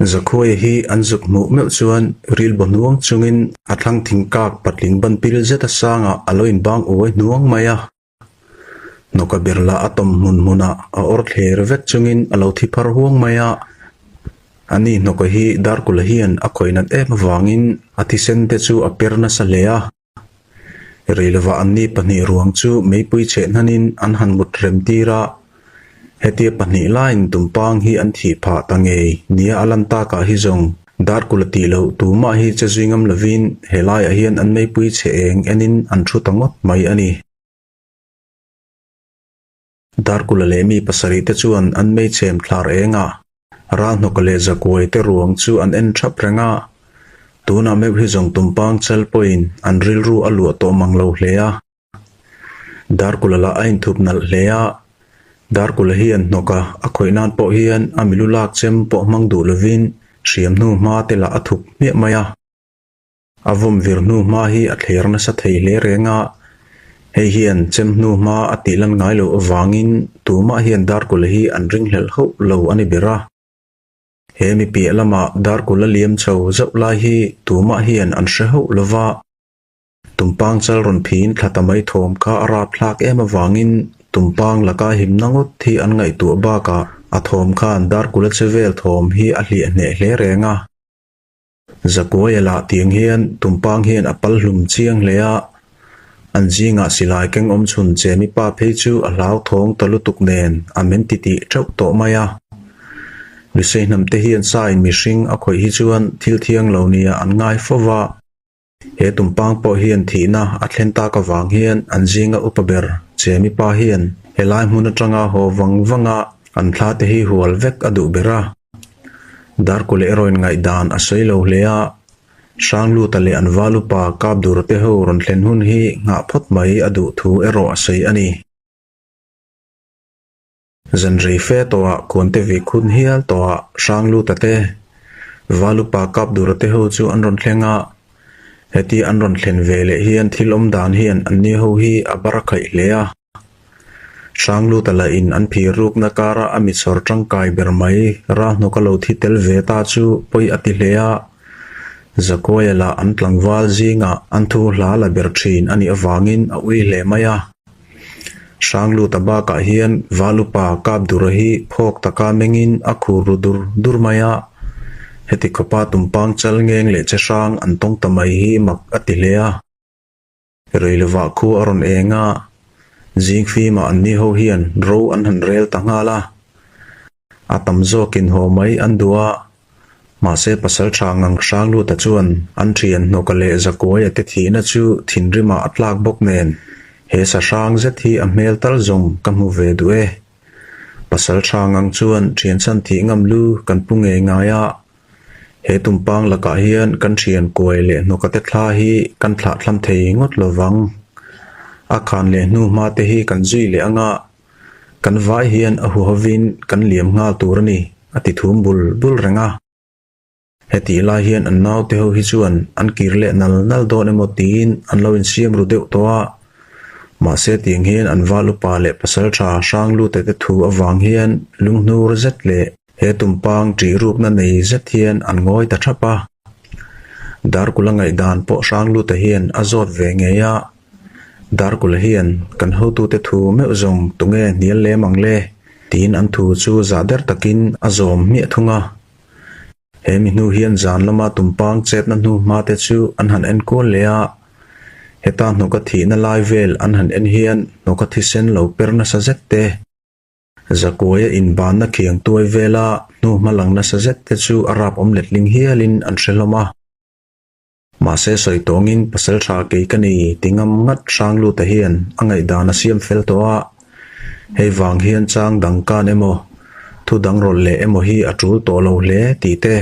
Zakhoi hi anzuk mu meu chuan ril bonuang chungin athlang thingkak patling ban pil zeta sanga aloin bang oi nuang maya noka birla atom munmuna a or thler vek chungin alo thi phar huang maya ani noka hi darkul hian a khoinat em wangin athi sen te chu aperna salea rilwa anni pani ruang chu meipui che nanin an han mut rem tira heti pani lain tumpang hi an thi pha tangei nia alanta ka hi zong darkul ti lo tuma hi chazingam lovin helai a hian an meipui che eng enin an thu tangot mai ani darkul lemi pasari te chuan an mei chem thlar enga ra nokale zakoi te ruang chu an en thap renga tuna me hi zong tumpang chal point an ril ru alu to manglo hlea darkul la ain thupnal hlea darkul hian noka a khoinan po hian amilulak chem po mangdu lovin hriam nu ma te la athup me maya avom vir nu ma hi a thlerna sa thei le renga hei hian chem nu ma atilan ngai lo awangin tuma hian darkul hi an ring hlel ho lo ani bera hemi pi lama darkul liam chho zau lai hi tuma hian an hre ho lova tumpang chal ron phin thatamai thom kha ara phlak em awangin tumpang laka himnangot thi an ngai tu ba ka athom khan darkul chevel thom hi a hli ne hle renga zakoyala tiang hian tumpang hian apal hlum chiang lea an jinga silai keng om chun chemi pa phei chu a hlau thong talutuk nen amen titi thau to maya misei namte hian sa in mihring a khoi hi chuan thil thiang lo nia an ngai fowa he tumpang po hian thina a thlenta ka wang hian an jinga upaber chemi pa hian helai hmun atanga ho wangwanga an thla te hi hual vek adu bera darkul eroin ngai dan a soilo hlea sanglu tale an valu pa kap dur te ho ron thlen hun hi nga phot mai adu thu ero asei ani zanrei fe towa konte vi khun hial towa sanglu tate valu pa kap dur te ho chu an ron thlenga heti an ron thlen vele hian thilom dan hian anni ho hi abarakhai hlea sanglu tala in an phi ruk na kara ami sor tangkai bermai ra nokalo thi tel ve ta chu poi ati hlea zakoyala an tlangwal zinga an thu hla la ber thin ani awangin a ui hle maya sanglu taba ka hian valupa kap durahi phok taka mengin akhuru dur maya heti khopa tumpang chal ngeng le che sang an tong tamai hi mak ati hlea reilwa khu aron enga jing fi ma anni ho hian ro an han rel tangala atam zo kin ho mai an dua ma se pasal changang sanglu ta chuan an thian nokale zakoi ate thina chu thinrima atlak bok nen he sa sang zet hi a mel tal zong kamu ve due pasal changang chuan thian chan thi ngam lu kan punge ngaya he tumpang laka hian kan thian koi le nokate thla hi kan thla thlam thei ngot lowang a khan le nu ma te hi kan zui le anga kan vai hian a hu hovin kan liam nga turani ati thum bul renga heti la hian an nau te ho hi chuan an kirle nal don emotin an lo in siam ru deuh towa ma se tiang hian an valu pa le pasal tha sanglu te thu awang hian lungnur zet le he tumpang tri rup na nei zet hian an ngoi ta thapa darkul ngai dan po sanglu te hian azot ve ngeya darkul hian kan ho tu te thu me zong tunge nial le mangle tin an thu chu zader takin azom mi thunga hemi nu hian zan lama tumpang chet na nu ma te chu an han en ko lea heta noka thi na lai vel an han en hian noka thi sen lo perna sa zette zakoya in ban na khiang tuai vela nu malang na sa zette chu arap omlet ling hialin an sheloma ma se soi tongin pasal tha ke kani tingam ngat sanglu ta hian angai dana siam fel towa hei wang hian chang dangkan emo thu dang rol le emo hi atul to lo le ti te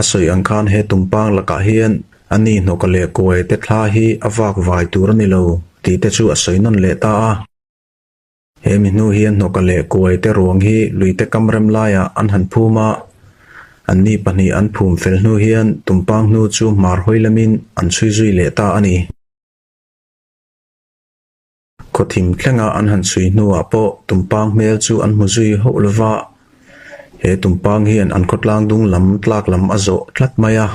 asoi angkhan he tumpang laka hian ani nokale koi te thla hi awak vai turani lo ti te chu asoi non le ta he mi nu hian nokale koi te rong hi luite kamrem laya an han phuma anni pani an phum fel nu hian tumpang nu chu mar hoilamin an chui zui le ta ani khothim thlenga an han chui nu apo tumpang mel chu an mu zui ho lova he tumpang hian an khawtlang dung lam tlak lam azo tlat maya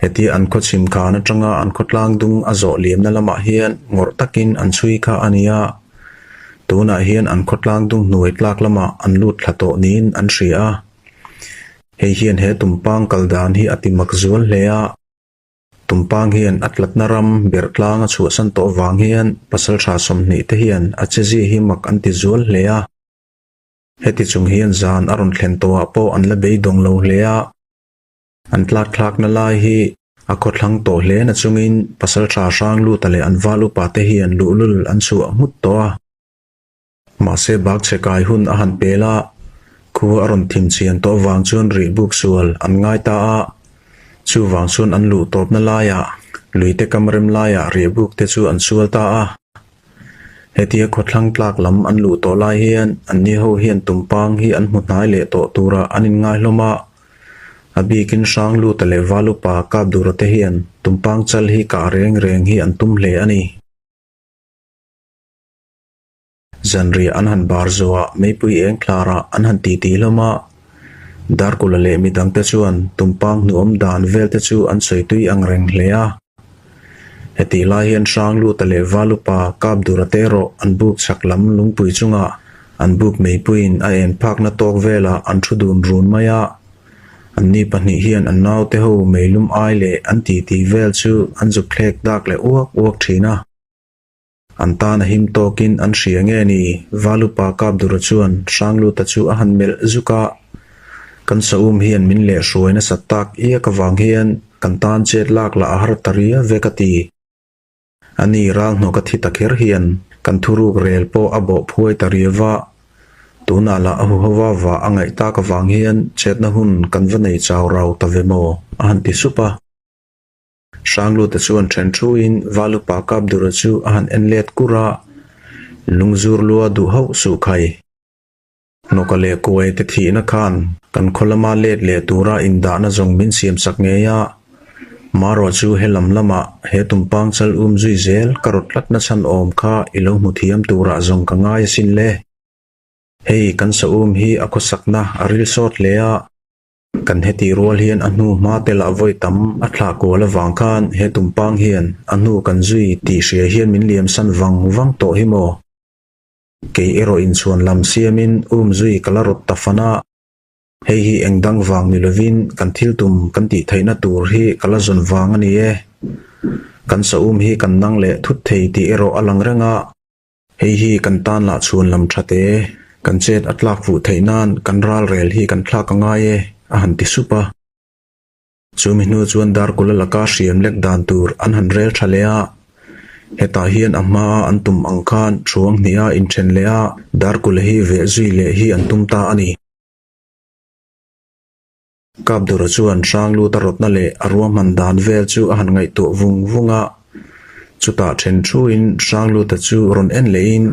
heti an khaw chim kha na tanga an khawtlang dung azo liam na lama hian ngor takin an chui kha ania tuna hian an khawtlang dung nuai tlak lama an lut thlato nin an hria hei hian he tumpang kaldan hi atimak zual hlea tumpang hian atlat naram bertlang a chu san to wang hian pasal tha som ni te hian acheji hi mak an ti zual hlea heti chung hian zan aron thlen to po an la bei dong lo hlea an tlak na lai hi a khawtlang to hle na chungin pasal tha sang lu tale an valu pa te hian lulul an chu mut to ma se bak chekai hun a han pela khu aron thim chian to wang chun ri buk sual an ngai ta a chu wang chun an lu top na laya luite kamrem laya ri buk te chu an sual ta a heti khawtlang tlak lam an lu to lai hian an ni ho hian tumpang hi an hmu hnai le to tura anin ngai hloma abikin sang lu tale valu pa kap durate hian tumpang chal hi ka reng hi an tum hle ani zanri an han bar zoa meipui eng klara an han ti loma dar kulale midang te chuan tumpang nuam dan vel te chu an soitui ang reng hlea heti lai hian sang lu tale valu pa kap durate ro an buk chaklam lungpui chunga an buk meipuin a en phak na tok vela an thudun run maya an ni pahni hian an nau te ho meilum ai le an ti vel chu an zu khlek dak le uak thina an ta na him tokin an hria nge ni valu pa kap dura chuan sang lu ta chu a han mel zuka kan saum hian min le hruaina satak ia ka wang hian kan tan chet lak la har taria vekati ani rang no ka thi takher hian kan thuruk rel po abo phuai tariwa tuna la ahu hawa wa angai ta ka wang hian chet na hun kan vanei chaw rau ta vemo an ti supa sanglu ta chuan then thuin valu pa kap dura chu an enlet kura lungzur lua du hau su khai nokale kuai te thi na khan kan kholama let le tura inda na jong min siam sak nge ya maro chu helam lama he tumpang chal zui zel karot lat na chan om kha ilo mu thiam tura jong ka ngai sin le hei kan sa hi akho sakna aril sot le a kan heti rol hian anu ma te la voi tam athla ko la wang khan he tumpang hian anu kan zui ti hria hian min liam san wang to hi mo ke ero in chuan lam siamin zui kalarot tafana hei hi engdang wang milovin kan thil tum kan ti thaina tur hi kala zon wang ani e kan sa hi kan nang le thut thei ti ero alang renga hei hi kan tan la chuan lam thate kan chet atlak vu theinan kan ral rel hi kan thla ka ngai e a han ti supa chumi nu chuan dar kula laka hriam lek dan tur an han rel thalea heta hian amma an tum angkhan thuang nia in then lea dar kula hi ve zui le hi an tum ta ani kap dura chuan sang lu tarot na le arwam man dan vel chu a han ngai to vunga chuta then thuin sang lu ta chu ron en lein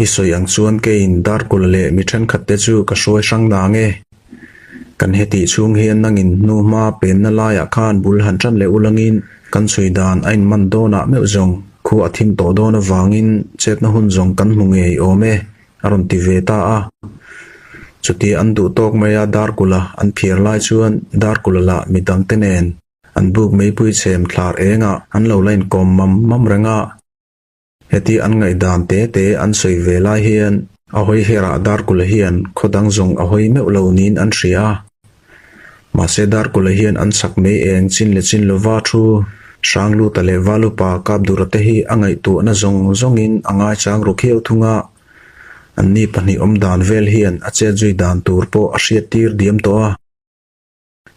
isoi ang chuan ke in dar kula le mi then khat te chu ka shroi sang na nge kan heti chung hian nangin nu ma pen na la ya khan bul han tran le ulangin kan sui dan ain man do na me zong khu athim to do na wangin chet na hun zong kan munge ome aron ti ve ta a chuti an du tok maya dar kula an phiar lai chuan dar kula la midang tenen an buk mei pui chem thlar enga an lo line kom mam renga heti an ngai dan te an soi ve lai hian a hoi hera dar kula hian khodang zong a hoi me ulo nin an hria ma se dar kula hian an sak me eng chin lo wa thu sang lu tale valu pa kap durate hi angai tu na zongin angai chang ro kheu thunga anni pani om dan vel hian ache zui dan tur po a hriat tir diam to a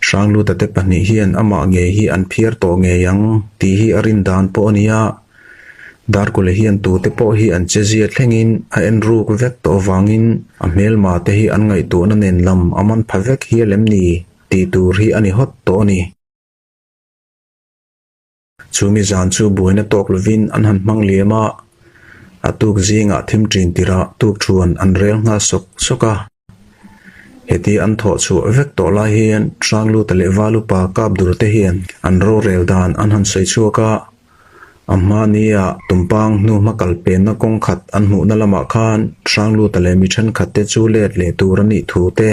sang lu tate pani hian ama nge hi an phiar to nge yang ti hi arin dan po ania dar kula hian tu te po hi an chezia thlengin a en ruk vek to wangin a mel ma te hi an ngai tu na nen lam aman phavek hi lem ni ti tur hi ani hot to ni chumi zan chu buina tok lovin an han mang lema atuk zinga thim trin tira tuk thuan an rel nga soka heti an tho chu vek to la hian tranglu tele walu pa kap dur te hian an ro rel dan an han sei chuaka amma nia tumpang nu makal pen na kong khat an mu na lama khan tranglu tele mi than khat te chu let le turani thu te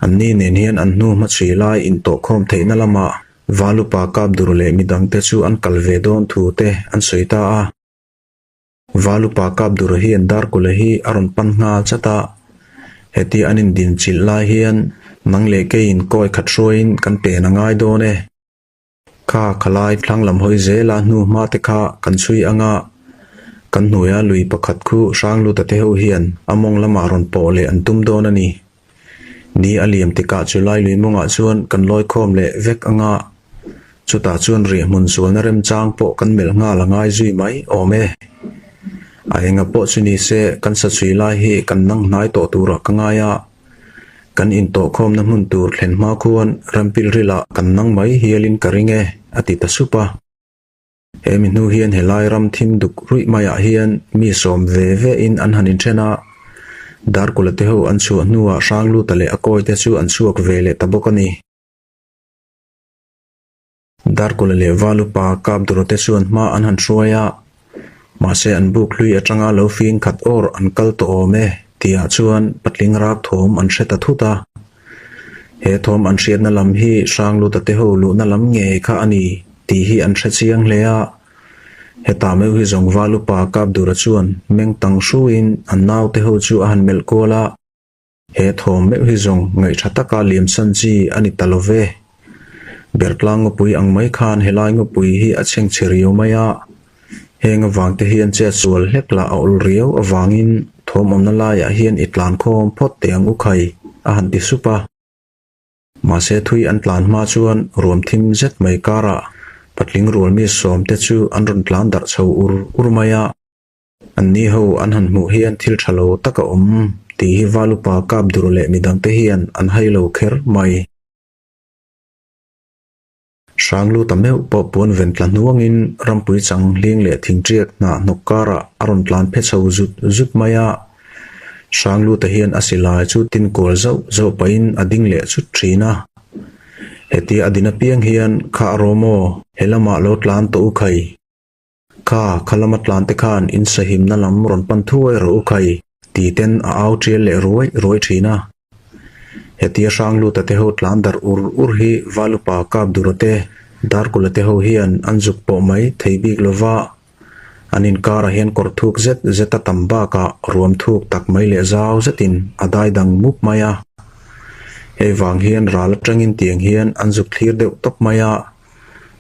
an ni nen hian an nu ma chi lai in to khom theina lama valupa kap dur le midang te chu an kalve don thu te an soita a valupa kap dur hian dar kula hi aron pan nga chata heti anin din chil lai hian nang le ke in koi khat roin kan pe na ngai do ne kha khalai thlang lam hoi zela nu ma te kha kan chui anga kan nuya lui pakhat khu sang lu ta te ho hian among lama ron po le an tum don ani ni aliam te ka chulai lui monga chuan kan loi khom le vek anga chuta chuan ri mun sul na rem chang po kan mel nga la ngai zui mai ome ainga po chuni se kan sa chui lai hi kan nang nai to tura kangaya kan in to khom na mun tur thlen ma khuan rampil rila kan nang mai hialin karinge ati ta supa emi nu hian helai ram thim duk rui maya hian mi som ve ve in an hanin thena dar kulate ho an chu nuwa sanglu tale akoi te chu an chuak vele tabokani dar kulale valupa kap durote chuan ma an han hruaya ma se an buk hlui atanga lo fing khat or an kal to ome tia chuan patling rak thom an hreta thuta he thom an hriat na lam hi sanglu tate ho lu na lam nge kha ani ti hi an hre chiang hlea heta me hi zong valupa kap dura chuan meng tang shuin an naw te ho chu a han mel kola he thom me hi zong ngai thataka liam san chi ani talove bertlang pui ang mai khan helai ngo pui hi a cheng cheriu maya heng awang te hian che chul hlekla aul riau awangin thom omna la ya hian itlan khom phot te ang ukhai a han ti supa ma se thui an tlan ma chuan rom thim zet mai kara patling rul mi som te chu an ron tlan dar chho urmaya an ni ho an han mu hian thil thalo taka ti hi valupa kap dur le midang te hian an hailo kher mai sanglu tameu po pon ven tlan nuangin rampui chang ling le thingtriak na nokara aron tlan phe chho zut maya sanglu te hian asila chu tin kol zo pain ading le chu thina heti adina piang hian kha romo helama lo tlan to ukhai kha khalama tlan te khan in sahim na lam ron pan thuai ro ukhai ti ten a au trial le roi thina heti sanglu te ho tlan dar ur hi valupa kap durote dar kulate ho hian anjuk po mai theibik lova anin kara hian kor thuk zeta tamba ka ruam thuk tak mai le zau zetin adai dang mup maya he wang hian ral tangin tiang hian anjuk thlir deuh top maya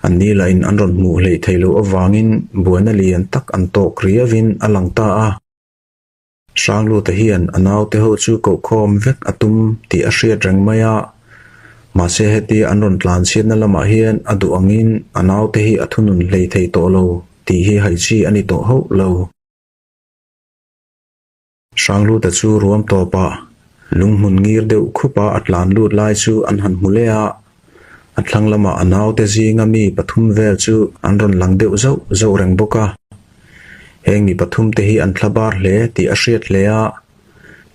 anni la in anron mu hlei thailo awangin buana lian tak an to kriavin alangta a sanglu te hian anaw te ho chu ko khom vek atum ti a hriat rang maya ma se heti anron tlan sian na lama hian adu angin anaw te hi athunun hlei thei to lo ti hi hai chi ani to ho lo sanglu ta chu ruam to pa lungmun ngir deuh khupa atlan lut lai chu an han mulea athlang lama anaw te zinga mi pathum vel chu anron lang deuh zo reng boka hengi pathum te hi an thlabar hle ti a hriat hlea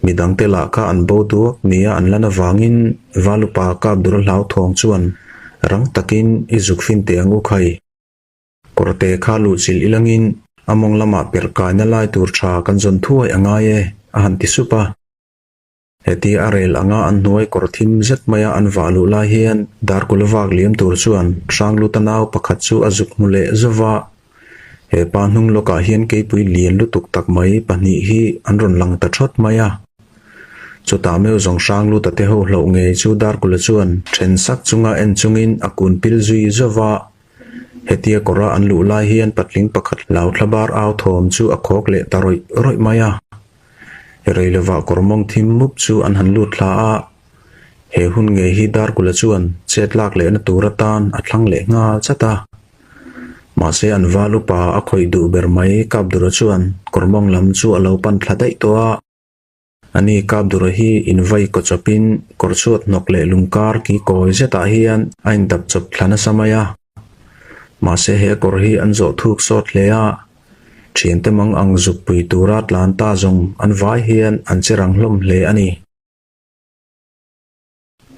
midang te la ka an bo tu nia an lana wangin valupa kap dur hlau thong chuan rang takin izuk fin te angu khai korte kha lu chil ilangin among lama perkai na lai tur tha kan zon thuai angaye a han ti supa heti arel anga an nuai korthim zet maya an valu la hian dar kulawak liam tur chuan sanglu tanaw pakhat chu azuk mule zowa he pa hnung loka hian ke pui lian lutuk tak mai pani hi anron lang ta thot maya chuta meu zong sanglu ta te ho hlo nge chu dar kula chuan then sak chunga en chungin akun pil zui zowa hetia kora an lu lai hian patling pakhat lau thlabar aw thom chu akhok le taroi maya reilewa kormong thim mup chu an han lut thla a he hun nge hi dar kula chuan chetlak le na turatan athlang le nga chata ma se an valupa a khoi du ber mai kap dur chuan kormong lam chu alo pan thladai to a ani kap dur hi invai ko chopin korchot nok le lungkar ki koi zeta hian ain dap chop thlana samaya ma se he kor hi an zo thuk sot lea thian te mang ang zup pui turat lan ta zong an vai hian an cherang hlom hle ani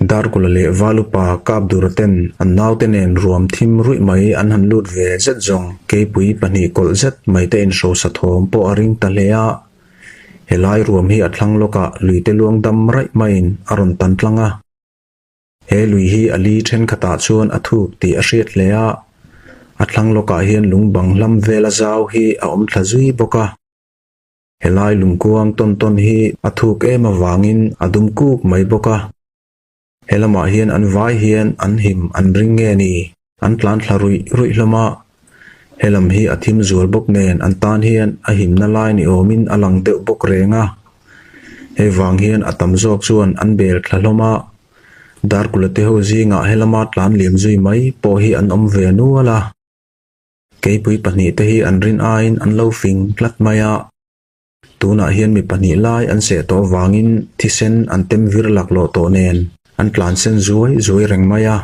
dar kulale valupa kap durten an naw tenen ruam thim rui mai an han lut ve zet zong ke pui pani kol zet mai te in sho sa thom po aring ta lea helai ruam hi athlang loka luite luang dam rai main aron tan tlanga he lui hi ali then khata chuan a thuk ti a hriat hle a a thlang loka hian lungbang hlam vela zau hi a om thla zui boka helai lungkuang ton hi a thuk ema wangin adum kuk mai boka helama hian an vai hian an him an ring nge ni an tlan thlarui rui hlama helam hi athim zual bok nen an tan hian a him na lai ni omin alang deuh bok renga he wang hian atam zok chuan an bel thlaloma dar kulate ho zinga helama tlan liam zui mai po hi an om ve nu ala keipui pahnih te hi an rin ain an lo fing tlat maya tuna hian mi pahnih lai an se to wangin thisen an tem vir lak lo to nen an tlan sen zuai reng maya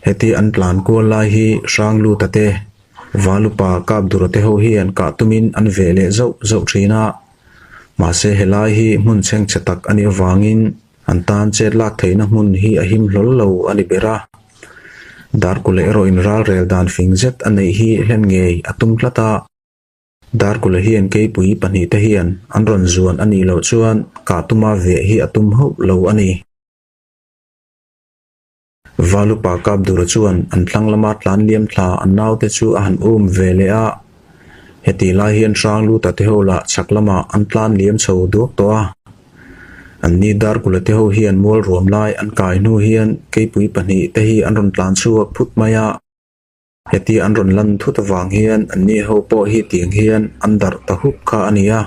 heti an tlan ko lai hi sang lu tate valupa kap durate ho hi an ka tumin an vele zo thina ma se helai hi mun cheng chetak ani wangin an tan chet lak theina mun hi a him hlol lo ani bera dar kule ro in ral rel dan fing zet anei hi hlen ngei atum tlata dar kule hian ke pui pani te hian an ron zuan ani lo chuan ka tuma ve hi atum ho lo ani valupa kap dur chuan an tlanglama tlan liam thla an nau te chu a han vele a heti la hian sang lu ta te ho la chaklama an tlan liam chho duk to a an ni dar kule te ho hian mol rom lai an kai nu hian ke pui pani te hi an ron tlan chuak phut maya heti an ron lan thut awang hian an ni ho po hi tiang hian an dar ta hup kha ania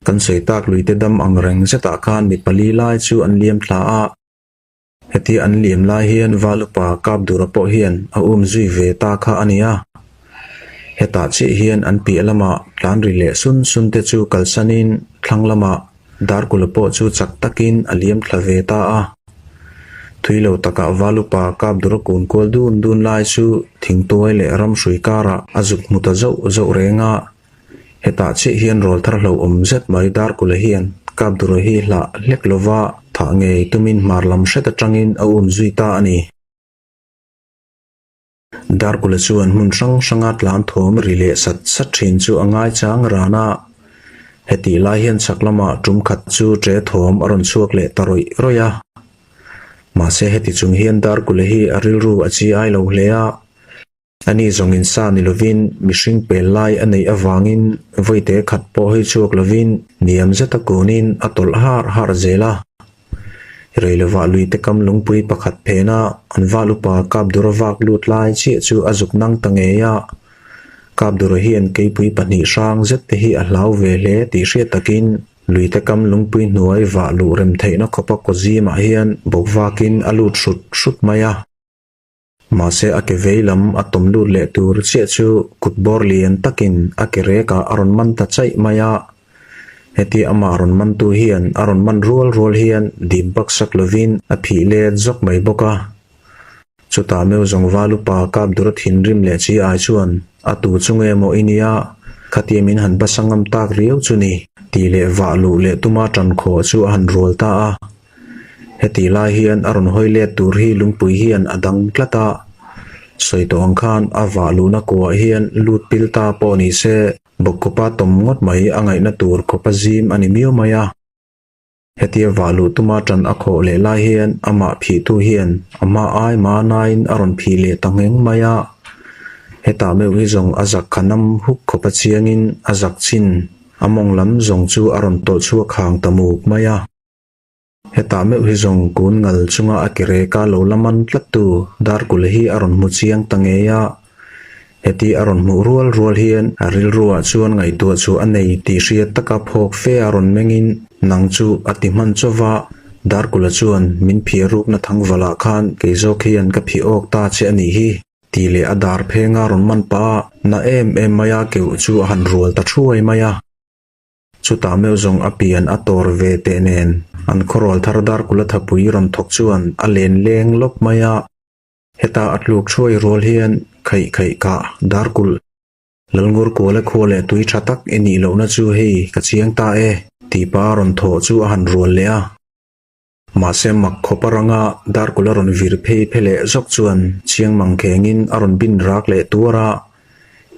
kan sei tak lui te dam ang reng zeta khan mi pali lai chu an liam thla a heti an liam lai hian valupa kap dura po hian a zui ve ta kha ania heta chi hian an pi lama tlan ri le sun te chu kalsanin thlang lama dar kulapo chu chak takin aliam thlave ta a thuilo taka valupa kap dura kun kol dun lai chu thingtoi le ram sui kara azuk muta zo renga heta chi hian rol thar hlo zet mai dar kula hian kap dura hi hla hlek lova tha ngei tumin marlam hret atangin a zui ta ani dar kula chuan mun sang tlan thom rile sat thin chu angai chang rana heti lai hian saklama tum khat chu tre thom aron chuak le taroi roya ma se heti chung hian dar kule hi aril ru achi ai lo hlea ani zongin sa ni lovin mishing pel lai anei awangin voite khat po hi chuak lovin niam zeta konin atol har zela reilewa lui te kam lungpui pakhat phena an valupa kap durawak lut lai chi chu azuk nang tangeya kap dura hian keipui pani sang zet te hi a hlau ve hle ti hriat takin lui te kam lungpui hnuai wa lu rem theina khopa ko zima hian bokwakin alut shut maya ma se ake veilam atom lut le tur che chu kutbor lian takin ake reka aron man ta chai maya heti ama aron man tu hian aron man rol hian dim bak sak lovin a phi le zok mai boka chuta meu zong valupa kap durat hin rim le chi ai chuan atu chunge mo inia khatiamin han basangam tak riau chuni ti le wa lu le tuma tan kho chu han rol ta a heti lai hian aron hoile tur hi lungpui hian adang tlata soitong khan awa lu na ko hian lut pilta poni se bokkopa tom ngot mai angai na tur khopa jim ani miu maya heti walu tuma tan akho le lai hian ama phi tu hian ama ai ma nain aron phi le tangeng maya heta meu hi zong azak khanam huk khopa chiangin azak chin among lam zong chu aron to chu khang tamuk maya heta meu hi zong kun ngal chunga akire ka lo laman tlatu dar kul hi aron mu chiang tangeya heti aron mu rual hian aril ruwa chuan ngai tu chu anei ti hriat taka phok fe aron mengin nang chu atiman chowa dar kula chuan min phia rup na thangwala khan keizok hian ka phi ok ta che ani hi ti le adar phenga ron man pa na em maya keu chu han rual ta thuai maya chu ta meu zong apian ator ve te nen an khorol thar dar kula thapui ron thok chuan alen leng lop maya heta atluk choi rol hian khai ka dar kul lalngur ko le khole tui thatak eni lo na chu hei ka chiang ta e ti pa ron tho chu han rol le a ma se mak khoparanga dar kula ron vir phele zok chuan chiang mang khengin aron bin rak le tura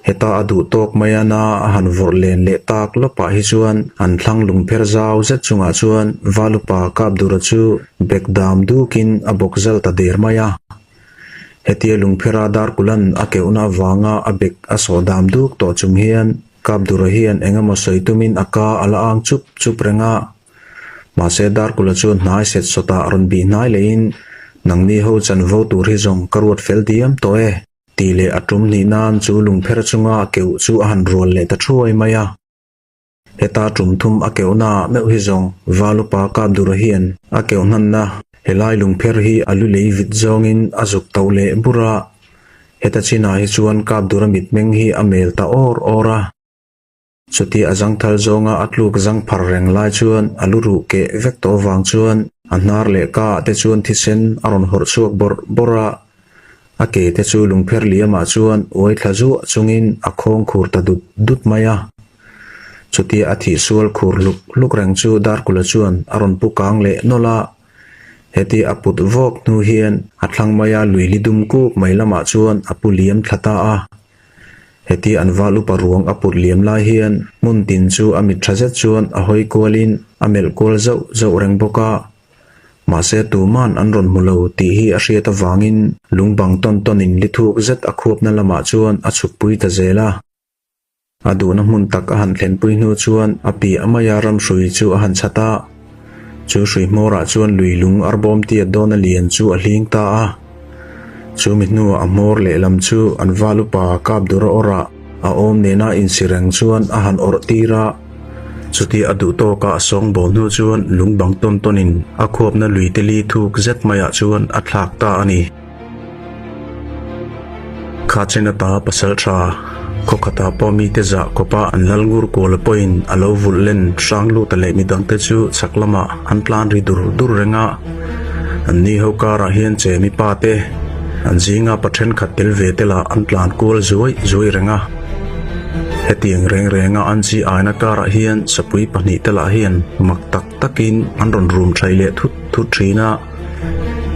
heta adu tok mayana han vor len le tak lopa hi chuan an thlang lungpher zau zet chunga chuan valupa kap dura chu bekdam dukin abok zal ta der maya hetia lungphera dar kulan akeuna wanga abek asodam duk to chum hian kap dura hian engama soitumin aka ala ang chup renga ma se dar kula chu hnai set sota ron bi hnai lein nangni ho chan vo tur hi zong karwat fel diam to e tile atum ni nan chu lungpher chunga keu chu han rol le ta thuai maya heta tum thum akeuna me hi zong valupa kap dura hian akeu nan na helai lungpher hi alu lei vit zongin azuk tole bura heta china hi chuan kap dura mit meng hi amel ta ora chuti azang thal zonga atluk zang phar reng lai chuan aluru ke vek to wang chuan anar le ka te chuan thisen aron hor chuak bora ake te chu lungpher liama chuan oi thlazu chungin akhong khur ta dut maya chuti athi sual khur luk reng chu dar kula chuan aron pukang le nola heti aput vok nu hian athlang maya luili dum kuk mailama chuan apuliam thlata a heti anwalu paruang aput liam lai hian mun tin chu amit thazet chuan ahoi kolin amel kol zau reng boka ma se tu man anron mulo ti hi a hriata wangin lungbang ton in lithuk zet akhop na lama chuan achuk pui ta zela aduna mun tak a han thlen pui nu chuan api amaya ram hrui chu a han chata chu hrui mora chuan luilung arbom ti adona lian chu a hling ta a chu mi nu amor le lam chu anwalupa kap dura ora a om nena in sireng chuan a han or tira chuti adu to ka song bol nu chuan lungbang tonin a khop na luiteli thuk zet maya chuan a thlak ta ani khachena ta pasal tha kokata pomi te za kopa anlalngur kol point alo vullen sanglu tale midang te chu chaklama an plan ri dur renga anni hokara hian che mi pa te anjinga pathen khatel vetela an plan kol zoi renga hetiang renga anchi aina kara hian sapui pani tela hian maktak takin anron room thaile thut thina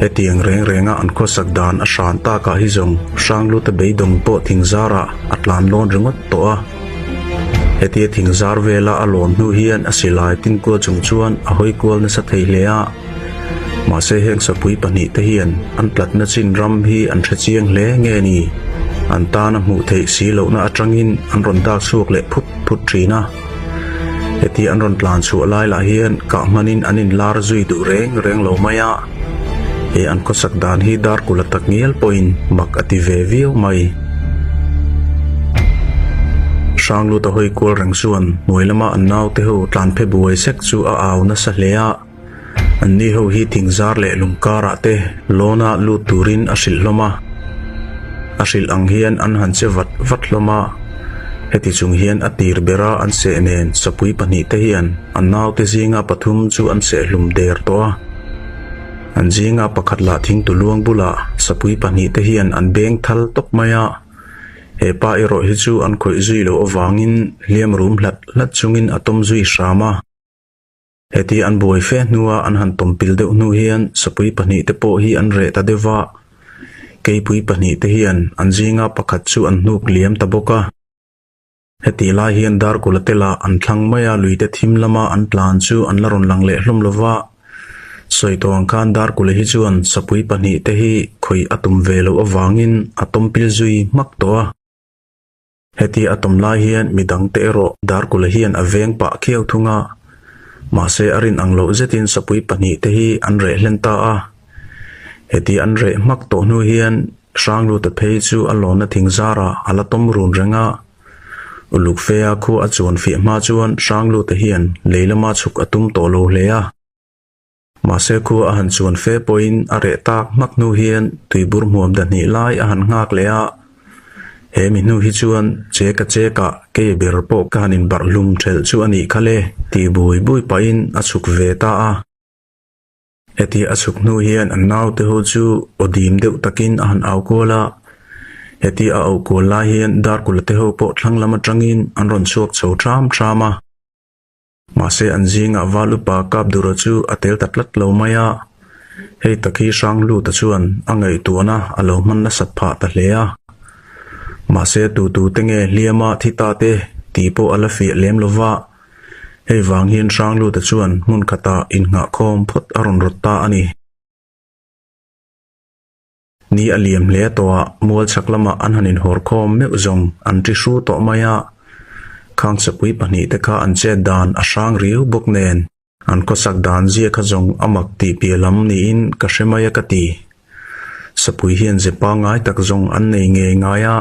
hetiang renga an khosak dan a shan ta ka hi zong sanglu te beidong po thingzara atlan lon ringot to a heti thingzar vela alon nu hian asilai tin ko chungchuan a hoi kol na sa theilea ma se heng sapui pani te hian an plat na chin ram hi an thachiang hle nge ni an ta na mu thei si lo na atangin an ron dak suak le phut trina heti an ron plan chu lai la hian ka manin anin lar zui du reng lo maya e an ko sakdan hi dar kula tak ngel point mak ati ve viu mai sanglu ta hoi kol reng suan moilama an naw te ho tlan phe buai sek chu a aw na sa hlea anni ho hi thingzar le lungkara te lona lu turin asil loma asil ang hian an han che vat loma heti chung hian atir bera an se nen sapui pani te hian an naw te zinga pathum chu an se hlum der to an zinga pakhat la thing tu luang bula sapui pani te hian an beng thal tok maya e pa ero hi chu an khoi zui lo awangin liam rum hlat chungin atom zui shrama heti an boi fe nuwa an han tompil deuh nu hian sapui pani te po hi an re ta dewa keipui pani te hian an zinga pakhat chu an hnuk liam ta boka heti la hian dar kulatela an thlang maya luite thim lama an plan chu an laron lang le hlum lova soitong kan dar kule hi chuan sapui pani te hi khoi atum velo awangin atom pil zui mak to heti atom la hian midang te ro dar kule hian aveng pa khiau thunga ma se arin anglo zetin sapui pani te hi an re hlenta a heti an re mak to nu hian sanglu te phei chu alona thingzara ala tom run renga uluk fea khu achon fi ma chuan sanglu te hian leilama chuk atum to lo hlea ma se khu a han chuan fe point are tak mak nu hian tuibur muam da ni lai a han ngak lea he mi nu hi chuan cheka ke ber po kanin bar lum thel chu ani khale ti bui pa in achuk ve ta a heti achuk nu hian an naw te ho chu odim deuh takin a han au kola heti a au kola hian dar kul te ho po thlang lama tangin an ron chuak chho trama ma se an zinga valupa kap dura chu atel tatlat lo maya hei takhi sang lu ta chuan angai tuana alo man na sat pha ta hlea mà se tu tenge liama thita te tipo alafi lem lova hei wang hian sang lu ta chuan mun khata in nga khom phot aron rotta ani ni aliam le to mol chaklama anhanin hor khom me zong an ti hru to maya khang chapui pani te kha an che dan asang riu bok nen an ko sak dan zia kha zong amak ti pialam ni in ka shemaya ka ti sapui hian je pa ngai tak zong an nei nge ngaya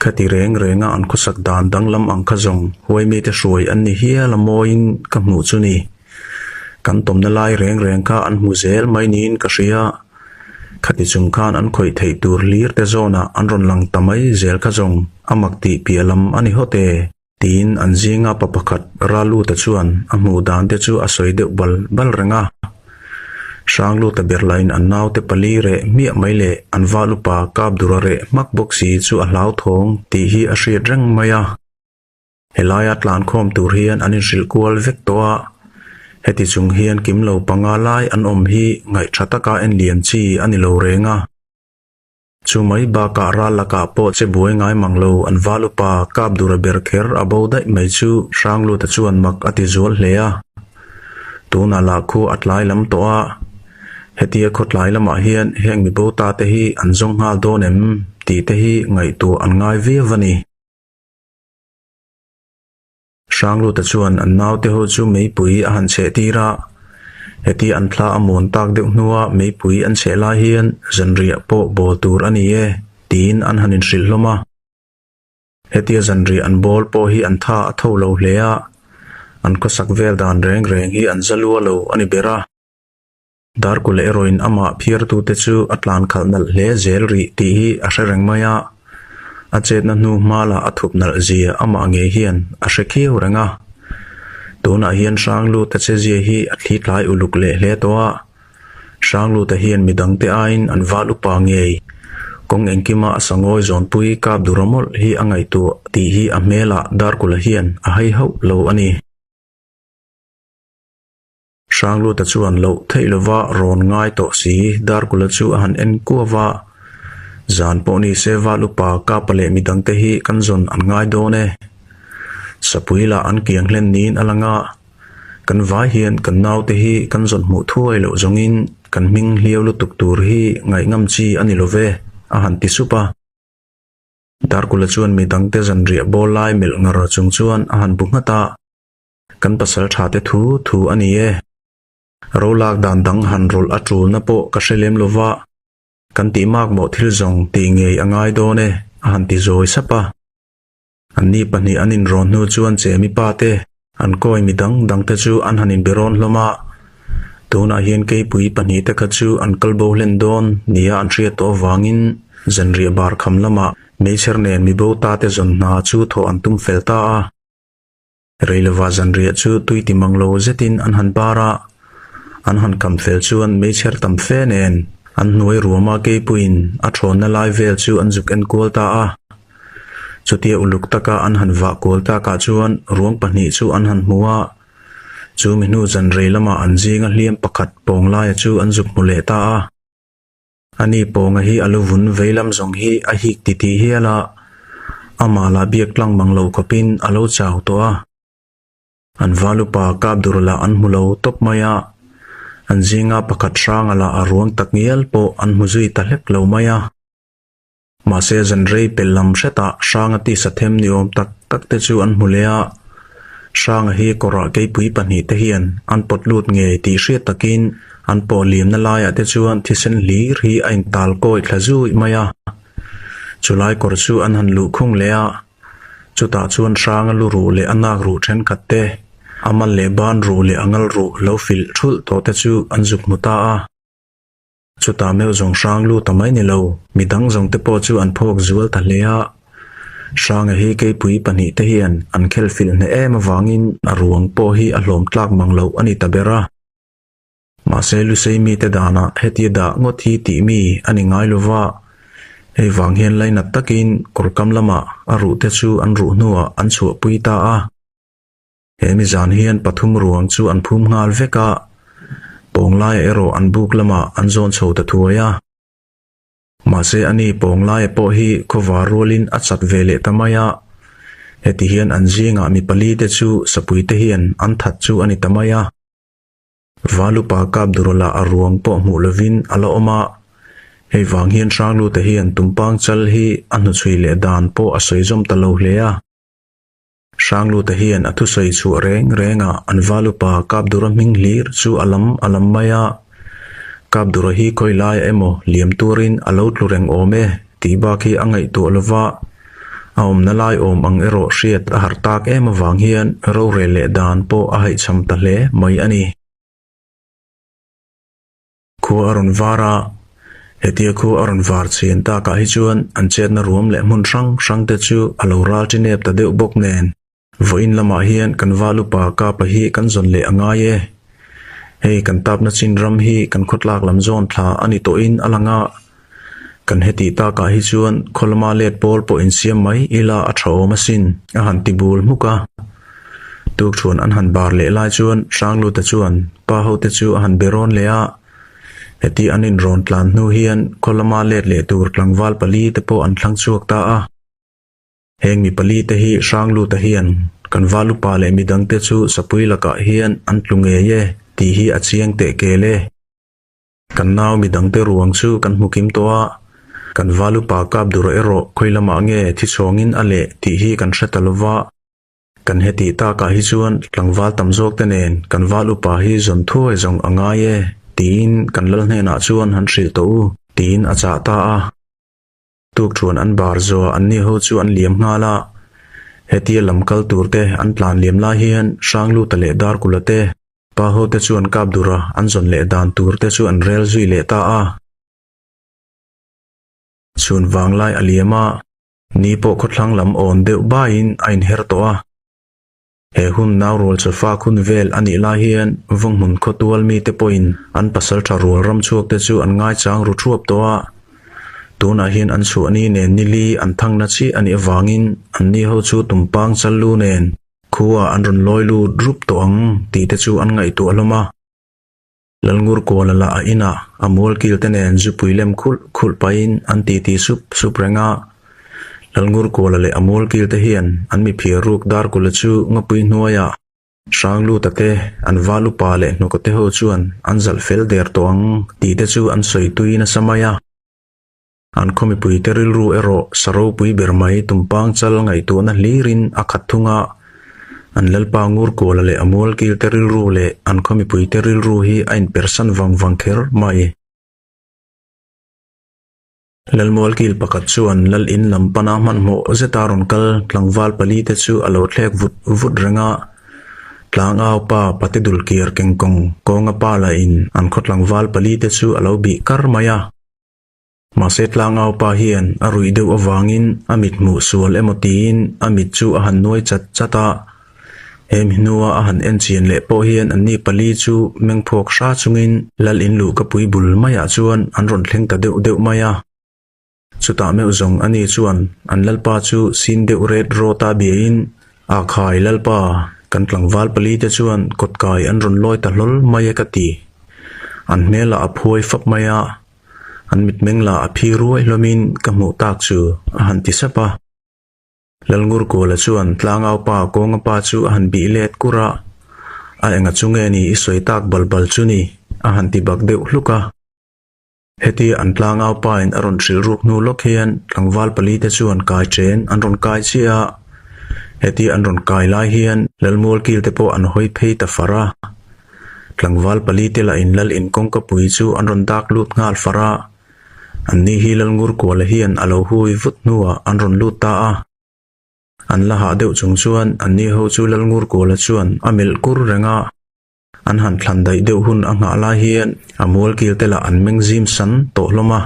khati reng renga an ko sak dan danglam ang kha zong huai mi te shuai an ni hia lamoin ka mu chu ni kan tom na lai reng kha an mu zel mai nin ka ria khati chung khan an khoi thei tur lir te zona an ron lang tamai zel kha zong amak ti pialam ani hote tin an zinga papakhat ralu ta chuan amu dan te chu asoi de bal renga sanglu ta berlain an naw te pali re mi maile an walu pa kap dura re mak boxi chu a hlau thong ti hi a hriat reng maya helaya tlan khom tur hian anin hril kual vek towa heti chung hian kim lo panga lai an om hi ngai thataka en lian chi ani lo renga chu mai ba ka ra la ka po che buai ngai manglo an walu pa kap dura ber kher abo dai mai chu sanglu ta chuan mak ati zol hleya tuna la khu atlai lam towa hetia khotlai lama hian heng mi bo ta te hi an zong hal donem ti te hi ngai tu an ngai ve vani sanglu ta chuan an naw te ho chu mei pui a han che tira heti an thla amon tak de hnuwa mei pui an che la hian zanria po bol tur ani e tin an hanin hril hloma hetia zanri an bol po hi an tha a tho lo hleya an ko sak vel dan reng hi an zalua lo ani bera dar kul eroin ama phiar tu te chu atlan khalnal hle zel ri ti hi a hrengreng maya a chet na nu mala athup nal zia ama nge hian a hrekhiu renga tuna hian sanglu ta che zia hi a thli tlai uluk le hle towa sanglu ta hian midang te ain an walu pa ngei kong engkima asangoi zon pui kap duramol hi angai tu ti hi a mela dar kul hian a hai ho lo ani sanglu ta chuan lo theilova ron ngai to si dar kula chu han en kuwa zan poni seva lupa ka pale midang te hi kan zon an ngai do ne sapuila an kiang hlen nin alanga kan vai hian kan naw te hi kan zon mu thuai lo zongin kan ming hliau lu tuk tur hi ngai ngam chi ani love a han ti supa dar kula chuan midang te zan ria bolai mil ngar chung chuan a han bungata kan pasal tha te thu ani e rolak dan dang han rol atul na po ka selem lova kan ti mak mo thil zong ti ngei angai do ne han ti zoi sapa anni pani anin ron nu chuan che mi pa te an koi mi dang te chu an hanin beron hloma tuna hian ke pui pani te kha chu an kalbo len don nia an thria to wangin zanria bar kham lama meicher nen mi bo ta te zon na chu tho an tum felta a reilewa zanria chu tuiti manglo zetin an han para an han kam fel chuan meicher tam fe nen an nuai ruama ke puin a thon na lai vel chu an juk en kolta a chutia uluk taka an han wa kolta ka chuan ruang pani chu an han muwa chu minu zan reilama an jinga hliam pakhat pong lai chu an juk mule ta a ani ponga hi aluvun veilam zong hi a hik ti hiala amala biak tlang manglo kopin alo chaw to a an valupa kap durla an mulo top maya an zinga pakhat rang ala arwang takngial po an muzui talek lo maya ma se zan rei pelam sheta sanga ti sathem niom tak te chu an mulea sanga hi kora ke pui pani te hian an potlut nge ti hriat takin an po lim na laya te chuan thisen lir hi ain tal koi thlazui maya chulai kor chu an han lu khung lea chuta chuan sanga lu ru le anak ru then khatte amal le ban ru le angal ru lo fil thul to te chu an juk muta a chuta meu zong sang lu tamai ni lo midang zong te po chu an phok zual ta lea sang hi ke pui pani te hian an khel fil ne em wangin aruang po hi a hlom tlak manglo ani tabera ma se lu sei mi te dana heti da ngothi ti mi ani ngai lova ei wang hian laina takin korkam lama aru te chu an ru nuwa an chu pui ta a hemi zan hian pathum ruang chu an phum ngal veka ponglai ero an buk lama an zon chho ta thuaya ma se ani pong lai po hi khowarolin achat vele tamaya heti hian an zinga mi pali te chu sapui te hian an that chu ani tamaya valupa kap durula aruang po mu lovin ala oma hei wang hian ranglu te hian tumpang chal hi anu chui le dan po asoi zom talo hlea ranglu te hian athu sei chu reng renga an valupa kap dura ming hlir chu alam maya kap dura hi koilai emo liam turin alo tlureng ome tiba khi angai tu lova aum nalai om ang ero riat a hartak em awang hian ro re le dan po a hai cham ta hle mai ani khu aron vara hetia khu aron var chen ta ka hi chuan an chet na ruam le mun rang te chu alo ral chinep ta deuh bok nen voin lama hian kan valupa ka pa hi kan zon le anga ye hei kan tap na chin ram hi kan khotlak lam zon thla ani to in alanga kan heti ta ka hi chuan kholma let pol po in siam mai ila a tho masin a han ti bul muka tuk chuan an han bar le lai chuan ranglu ta chuan pa ho te chu a han beron le a heti anin ron tlan nu hian kholma let le tur tlangwal pali te po an thlang chuak ta a heng mi pali te hi ranglu ta hian kan valu pa le midang te chu sapui laka hian an tlunge ye ti hi a chiang te kele kan naw midang te ruang chu kan mukim towa kan valu pa kap duro ero khoilama nge thi chongin ale ti hi kan hretalova kan heti ta ka hi chuan tlangwal tamjok te nen kan valu pa hi zon thuai zong anga ye tin kan lal hne na chuan han hril to tin acha ta a tuk chuan an bar zo an ni ho chu an liam ngala heti lamkal turte an plan liam la hian ranglu tale dar kulate pa ho te chuan kap dura an zon le dan turte chu an rel zui le ta a chun wanglai aliama ni po khotlang lam on deuh ba in ain her to a he hun naw rol chafa khun vel ani la hian vong mun khotwal mi te point an pasal tha rol ram chuak te chu an ngai chang ru thuap to a tuna hian an chu ani nen nili an thang na chi ani awangin an ni ho chu tumpang challu nen khuwa an ron loilu drup to ang ti te chu an ngai to aloma lalngur ko lala a ina amol kil te nen zu puilem khul pain an ti sup renga lalngur ko lale amol kil te hian an mi phir ruk dar kula chu ngapui hnuaya ranglu tate an valu pa le no ko te ho chuan an zal fel der to ang ti te chu an soi tuina samaya an khomi pui teril ru ero saro pui bermai tumpang chal ngai tu na lirin akhat thunga an lalpa ngur ko lale amol kil teril ru le an khomi pui teril ru hi ain person wang kher mai lalmol kil pakat chuan lal in lampana man mo zetaron kal tlangwal pali te chu alo thlek vut renga tlang aw pa patidul kir kengkong konga pala in an khotlangwal pali te chu alo bi kar maya mase tlang aw pa hian arui deuh awangin amit mu sual emotiin amit chu a han noi chata em hinua a han en chian le po hian an ni pali chu mengphok sha chungin lal in lu ka pui bul maya chuan an ron thleng ta deuh maya chuta meu zong ani chuan an lalpa chu sin deuh red rota biin a khai lalpa kan tlangwal pali te chuan kotkai an ron loi ta hlol maya ka ti an mela a phoi fap maya an mit mengla a phi ruai hlomin ka mu tak chu a han ti sapa lalngur ko la chuan tlangaw pa konga pa chu a han bi let kura a enga chunge ni isoi tak balbal chu ni a han ti bak deuh hluka heti an tlangaw pa in aron thil ruk nu lok hian tlangwal pali te chuan kai chen an ron kai chia heti an ron kai lai hian lalmol kil te po an hoi phei ta fara tlangwal pali te la in lal in kong ka pui chu an ron dak lut ngal fara an ni hi lalngur ko la hian alo hui vut nuwa an ron lut ta a an la ha deuh chung chuan an ni ho chu lalngur ko la chuan amel kur renga an han thlan dai deuh hun a nga la hian amol kil te la an meng zim san to hloma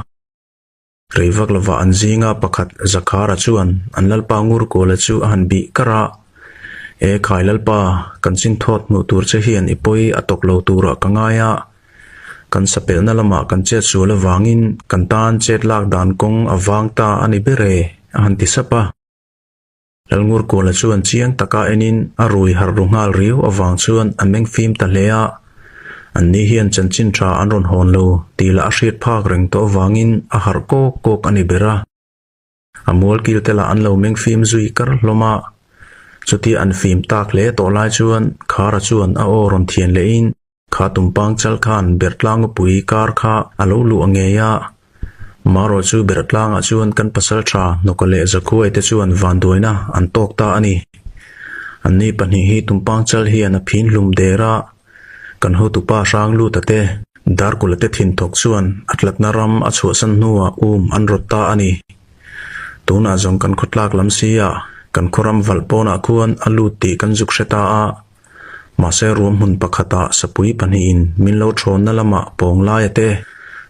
reivak lova an zinga pakhat zakhara chuan an lalpa ngur ko la chu a han bi kara e khai lalpa kan chin thot mu tur che hian ipoi atok lo tura kangaya kan sapel na lama kan chet su la wangin kan tan chet lak dan kong awang ta ani bere a han ti sapa lalngur ko la chuan chiang taka enin arui har rungal riu awang chuan ameng fim ta hlea an ni hian chanchin tha an ron hon lo tila a hriat phak reng to wangin a har kok ani bera amol kil tela an lo meng fim zui kar hloma chuti an fim tak le to lai chuan khara chuan a o ron thian le in kha tumpang chal khan bertlang pui kar kha alo lu angeya maro chu bertlang a chuan kan pasal tha nokole zakhuai te chuan van doina an tok ta ani anni pani hi tumpang chal hi an phin lum dera kan ho tu pa sang lu tate dar kulate thin thok chuan atlat na ram a chu san nuwa an rotta ani tuna jong kan khotlak lam sia kan khoram valpona khuan alu ti kan juk hreta a mase rum hun pakhata sapui pani in minlo thron na lama pong lai ate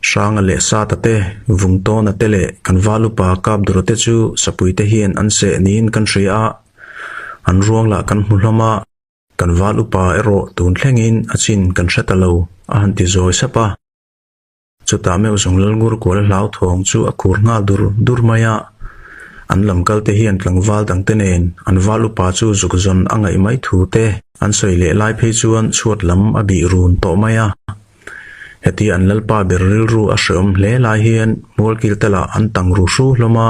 sanga le sa tate vungton atele kan valu pa kap durote chu sapui te hian an se nin kan ria an ruang la kan hulama kan valu pa ero tun thlengin achin kan hretalo a han ti zoi sapa chuta me usung lalngur kol lau thong chu akur nga dur maya an lamkal te hian tlangwal dang tenen an valu pa chu zukzon angai mai thu te an soile lai phei chuan chuat lam abi run to maya heti an lalpa berril ru a shom hle lai hian molkil tela an tang ru shu hloma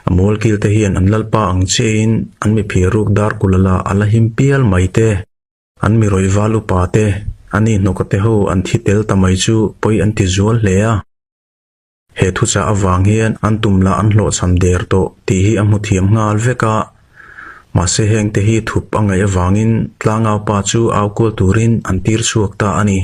amol kil te hian an lalpa ang chein an mi phiruk dar kulala ala himpial maite an mi roi valu pa te ani nokote ho an thitel tamai chu poi an ti zual hlea he thu cha awang hian an tumla an hlo cham der to ti hi amu thiam ngal veka ma se heng te hi thup angai awangin tlanga pa chu aw kol turin an tir chuak ta ani